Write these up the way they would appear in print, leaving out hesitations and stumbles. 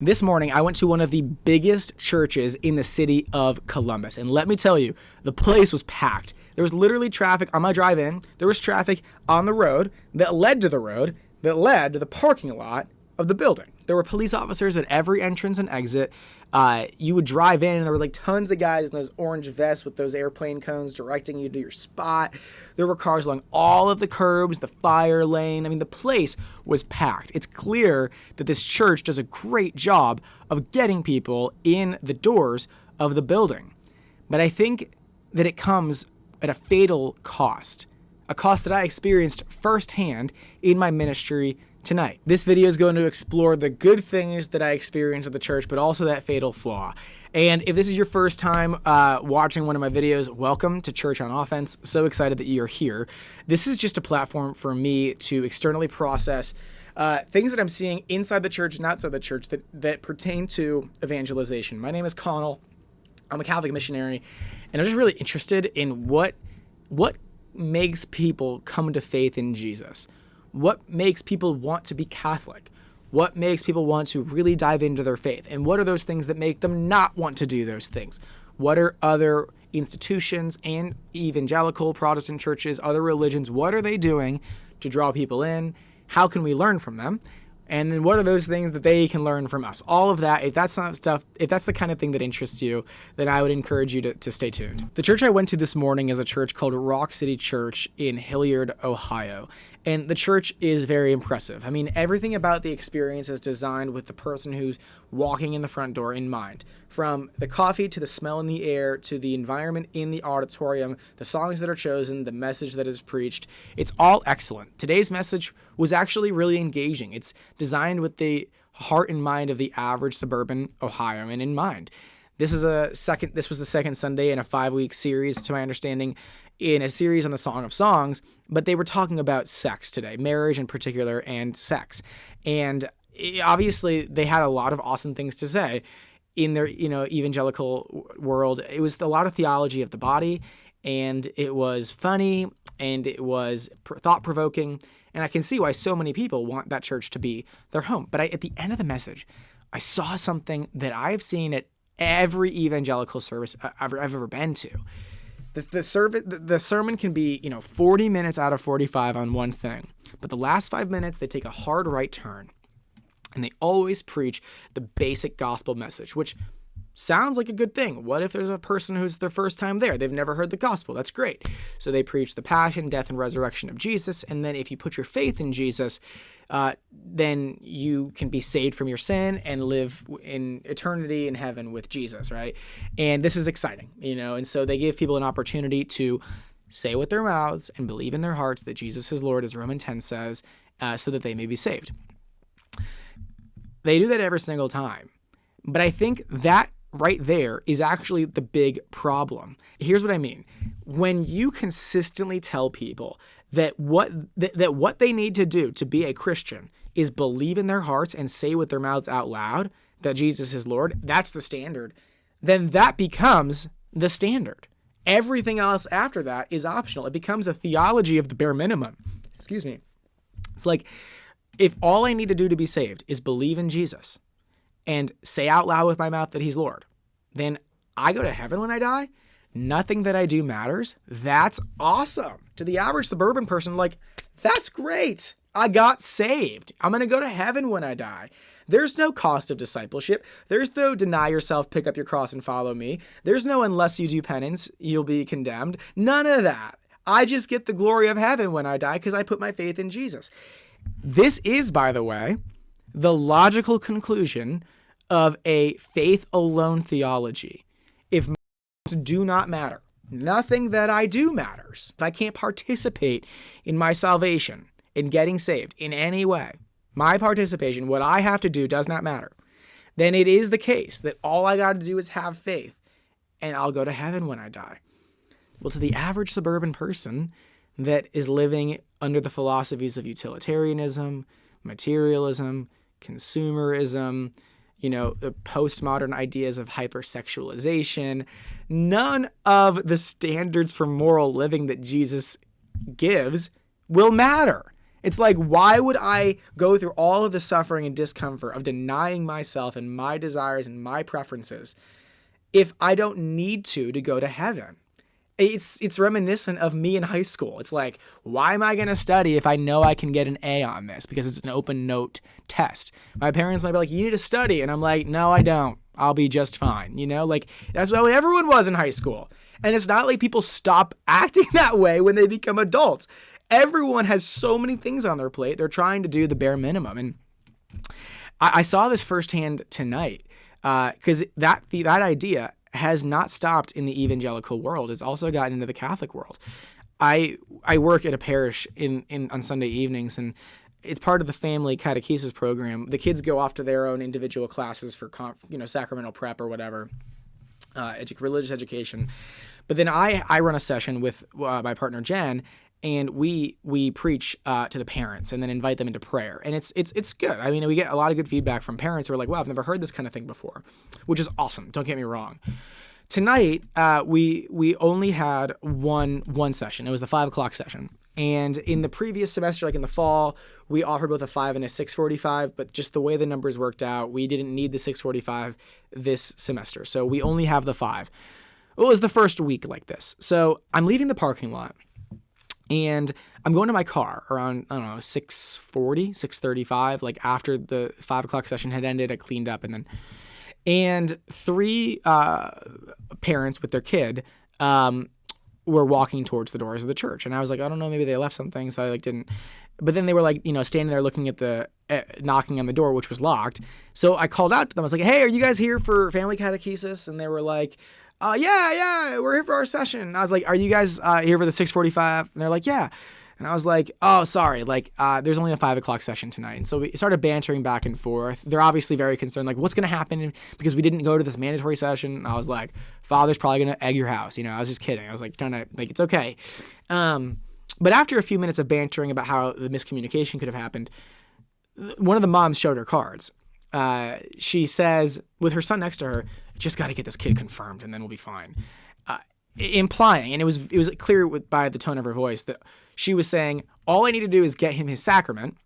This morning, I went to one of the biggest churches in the city of Columbus. And let me tell you, the place was packed. There was literally traffic on my drive in. There was traffic on the road that led to the road that led to the parking lot of the building. There were police officers at every entrance and exit. You would drive in and there were like tons of guys in those orange vests with those airplane cones directing you to your spot. There were cars along all of the curbs, the fire lane. I mean, the place was packed. It's clear that this church does a great job of getting people in the doors of the building. But I think that it comes at a fatal cost, a cost that I experienced firsthand in my ministry tonight. This video is going to explore the good things that I experienced at the church, but also that fatal flaw. And if this is your first time watching one of my videos, welcome to Church on Offense. So excited that you're here. This is just a platform for me to externally process things that I'm seeing inside the church and outside the church that pertain to evangelization. My name is Connell. I'm a Catholic missionary, and I'm just really interested in what makes people come to faith in Jesus. What makes people want to be Catholic? What makes people want to really dive into their faith? And what are those things that make them not want to do those things? What are other institutions and evangelical Protestant churches, other religions, what are they doing to draw people in? How can we learn from them? And then what are those things that they can learn from us? All of that, if that's the kind of thing that interests you, then I would encourage you to stay tuned. The church I went to this morning is a church called Rock City Church in Hilliard, Ohio. And the church is very impressive. I mean, everything about the experience is designed with the person who's walking in the front door in mind. From the coffee to the smell in the air to the environment in the auditorium, the songs that are chosen, the message that is preached, it's all excellent. Today's message was actually really engaging. It's designed with the heart and mind of the average suburban Ohioan in mind. This was the second Sunday in a 5-week series, to my understanding, in a series on the Song of Songs, but they were talking about sex today, marriage in particular, and sex. And obviously they had a lot of awesome things to say in their, evangelical world. It was a lot of theology of the body, and it was funny, and it was thought-provoking, and I can see why so many people want that church to be their home. But at the end of the message, I saw something that I've seen at every evangelical service I've ever been to. The sermon can be, 40 minutes out of 45 on one thing, but the last 5 minutes, they take a hard right turn, and they always preach the basic gospel message, which sounds like a good thing. What if there's a person who's their first time there? They've never heard the gospel. That's great. So they preach the passion, death, and resurrection of Jesus, and then if you put your faith in Jesus, then you can be saved from your sin and live in eternity in heaven with Jesus, right? And this is exciting, and so they give people an opportunity to say with their mouths and believe in their hearts that Jesus is Lord, as Romans 10 says, so that they may be saved. They do that every single time. But I think that right there is actually the big problem. Here's what I mean. When you consistently tell people that what they need to do to be a Christian is believe in their hearts and say with their mouths out loud that Jesus is Lord, that's the standard, then that becomes the standard. Everything else after that is optional. It becomes a theology of the bare minimum. Excuse me. It's like, if all I need to do to be saved is believe in Jesus and say out loud with my mouth that he's Lord, then I go to heaven when I die. Nothing that I do matters. That's awesome. To the average suburban person, that's great. I got saved. I'm going to go to heaven when I die. There's no cost of discipleship. There's no deny yourself, pick up your cross and follow me. There's no unless you do penance, you'll be condemned. None of that. I just get the glory of heaven when I die because I put my faith in Jesus. This is, by the way, the logical conclusion of a faith alone theology. If do not matter, nothing that I do matters. If I can't participate in my salvation, in getting saved in any way, my participation, what I have to do does not matter, then it is the case that all I got to do is have faith and I'll go to heaven when I die. Well, to the average suburban person that is living under the philosophies of utilitarianism, materialism, consumerism, the postmodern ideas of hypersexualization, none of the standards for moral living that Jesus gives will matter. It's like, why would I go through all of the suffering and discomfort of denying myself and my desires and my preferences if I don't need to go to heaven? It's reminiscent of me in high school. It's like, why am I going to study if I know I can get an A on this because it's an open note test? My parents might be like, you need to study. And I'm like, no, I don't. I'll be just fine. Like that's how everyone was in high school. And it's not like people stop acting that way when they become adults. Everyone has so many things on their plate. They're trying to do the bare minimum. And I saw this firsthand tonight because that idea has not stopped in the evangelical world. It's also gotten into the Catholic world. I work at a parish on Sunday evenings, and it's part of the family catechesis program. The kids go off to their own individual classes for sacramental prep or whatever, religious education. But then I run a session with my partner Jen, and we preach to the parents and then invite them into prayer. And it's good. I mean, we get a lot of good feedback from parents who are like, wow, I've never heard this kind of thing before, which is awesome. Don't get me wrong. Tonight, we only had one session. It was the 5:00 session. And in the previous semester, like in the fall, we offered both a 5 and a 6:45, but just the way the numbers worked out, we didn't need the 6:45 this semester. So we only have the 5. Well, it was the first week like this. So I'm leaving the parking lot. And I'm going to my car around, 6:40, 6:35, like after the 5:00 session had ended. I cleaned up and 3 parents with their kid were walking towards the doors of the church. And I was like, I don't know, maybe they left something. So I didn't. But then they were like, standing there looking at knocking on the door, which was locked. So I called out to them. I was like, hey, are you guys here for family catechesis? And they were like, yeah, we're here for our session. And I was like, are you guys here for the 6:45? And they're like, yeah. And I was like, oh, sorry, there's only a 5:00 session tonight. And so we started bantering back and forth. They're obviously very concerned, like, what's going to happen because we didn't go to this mandatory session. And I was like, Father's probably going to egg your house. I was just kidding. I was like, trying to, it's okay. But after a few minutes of bantering about how the miscommunication could have happened, one of the moms showed her cards. She says, with her son next to her, just got to get this kid confirmed and then we'll be fine. Implying, and it was clear by the tone of her voice, that she was saying, all I need to do is get him his sacrament,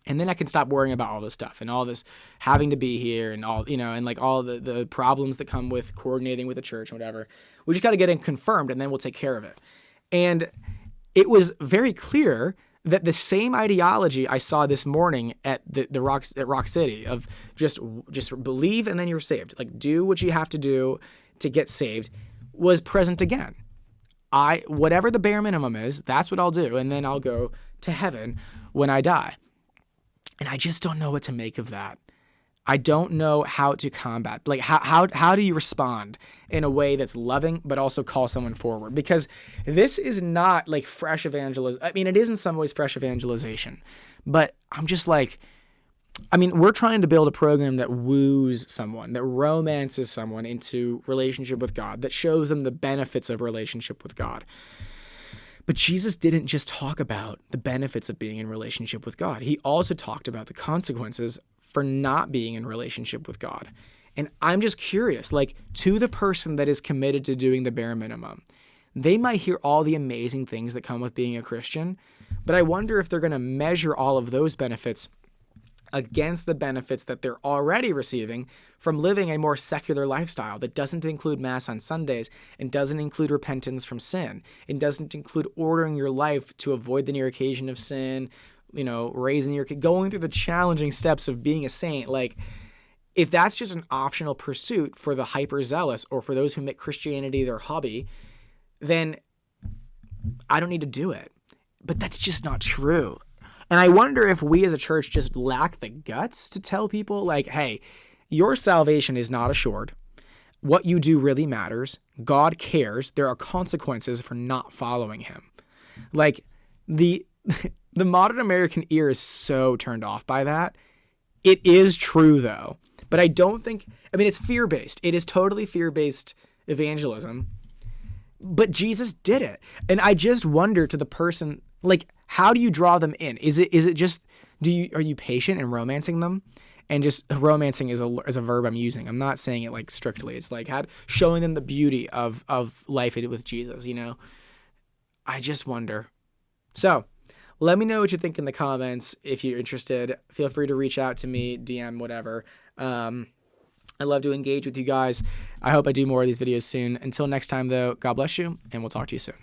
and then I can stop worrying about all this stuff and all this having to be here and all, and like all the problems that come with coordinating with the church and whatever. We just got to get him confirmed and then we'll take care of it. And it was very clear that the same ideology I saw this morning at Rock City of just believe and then you're saved. Like, do what you have to do to get saved was present again. Whatever the bare minimum is, that's what I'll do, and then I'll go to heaven when I die. And I just don't know what to make of that. I don't know how to combat. Like, how do you respond in a way that's loving, but also call someone forward? Because this is not like fresh evangelism. I mean, it is in some ways fresh evangelization, but I'm just like, we're trying to build a program that woos someone, that romances someone into relationship with God, that shows them the benefits of relationship with God. But Jesus didn't just talk about the benefits of being in relationship with God. He also talked about the consequences for not being in relationship with God. And I'm just curious, like, to the person that is committed to doing the bare minimum, they might hear all the amazing things that come with being a Christian, but I wonder if they're going to measure all of those benefits against the benefits that they're already receiving from living a more secular lifestyle that doesn't include Mass on Sundays and doesn't include repentance from sin and doesn't include ordering your life to avoid the near occasion of sin, raising your kid, going through the challenging steps of being a saint. Like, if that's just an optional pursuit for the hyper zealous or for those who make Christianity their hobby, then I don't need to do it. But that's just not true. And I wonder if we as a church just lack the guts to tell people, like, hey, your salvation is not assured. What you do really matters. God cares. There are consequences for not following him. Like, the modern American ear is so turned off by that. It is true, though. But I don't think, it's fear-based. It is totally fear-based evangelism. But Jesus did it. And I just wonder to the person, like, how do you draw them in? Is it just, are you patient in romancing them? And just romancing is a verb I'm using. I'm not saying it like strictly. It's like showing them the beauty of life with Jesus, I just wonder. So Let me know what you think in the comments. If you're interested, feel free to reach out to me, DM, whatever. I love to engage with you guys. I hope I do more of these videos soon. Until next time, though, God bless you, and we'll talk to you soon.